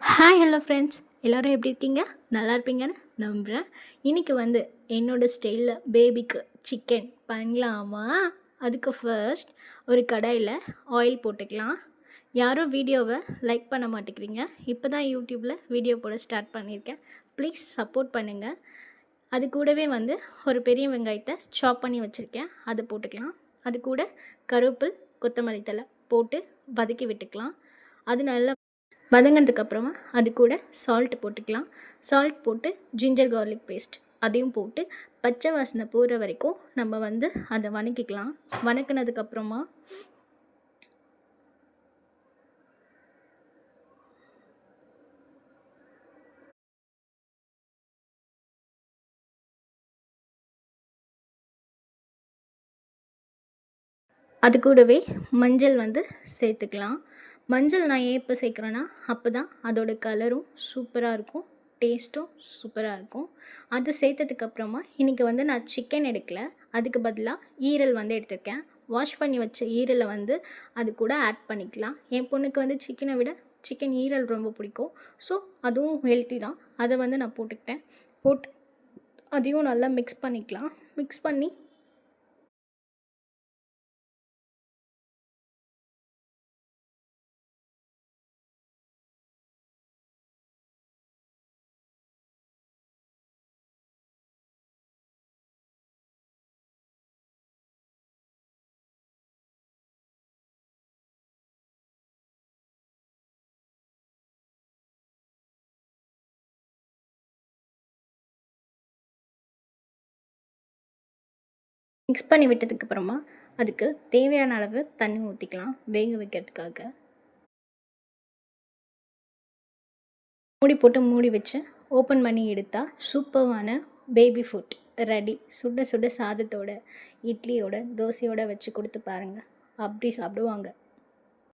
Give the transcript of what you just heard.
Hi hello friends, எல்லோரும் எப்படி இருக்கீங்க? நல்லா இருப்பீங்கன்னு நம்புகிறேன். இன்றைக்கி என்னோடய ஸ்டைலில் பேபிக்கு சிக்கன் பண்ணலாமா? அதுக்கு ஃபர்ஸ்ட் ஒரு கடாயில் ஆயில் போட்டுக்கலாம். யாரும் வீடியோவை லைக் பண்ண மாட்டேங்கிறீங்க. இப்போ தான் யூடியூப்பில் வீடியோ போட ஸ்டார்ட் பண்ணியிருக்கேன். ப்ளீஸ் சப்போர்ட் பண்ணுங்கள். அது கூடவே ஒரு பெரிய வெங்காயத்தை சாப் பண்ணி வச்சுருக்கேன், அதை போட்டுக்கலாம். அது கூட கருவேப்பில், கொத்தமல்லி தழை போட்டு வதக்கி விட்டுக்கலாம். அது நல்லா வதங்கினதுக்கப்புறமா அது கூட சால்ட் போட்டுக்கலாம். சால்ட் போட்டு ஜிஞ்சர் கார்லிக் பேஸ்ட் அதையும் போட்டு பச்சை வாசனை போகிற வரைக்கும் நம்ம அதை வதக்கிக்கலாம். வதக்கினதுக்கப்புறமா அது கூடவே மஞ்சள் சேர்த்துக்கலாம். மஞ்சள் நான் ஏன் இப்போ சேர்க்குறேன்னா, அப்போ தான் அதோட கலரும் சூப்பராக இருக்கும், டேஸ்ட்டும் சூப்பராக இருக்கும். அது சேர்த்ததுக்கப்புறமா இன்றைக்கி நான் சிக்கன் எடுக்கல, அதுக்கு பதிலாக ஈரல் எடுத்திருக்கேன். வாஷ் பண்ணி வச்ச ஈரலை அது கூட ஆட் பண்ணிக்கலாம். என் பொண்ணுக்கு சிக்கனை விட சிக்கன் ஈரல் ரொம்ப பிடிக்கும். ஸோ அதுவும் ஹெல்த்தி தான். அதை நான் போட்டுக்கிட்டேன். போட்டு அதையும் நல்லா மிக்ஸ் பண்ணிக்கலாம். மிக்ஸ் பண்ணி மிக்ஸ் பண்ணி விட்டதுக்கப்புறமா அதுக்கு தேவையான அளவு தண்ணி ஊற்றிக்கலாம் வேக வைக்கிறதுக்காக. மூடி போட்டு மூடி வச்சு ஓப்பன் பண்ணி எடுத்தால் சூப்பரான பேபி ஃபுட் ரெடி. சுட சுட சாதத்தோட, இட்லியோட, தோசையோட வச்சு கொடுத்து பாருங்கள், அப்படி சாப்பிடுவாங்க.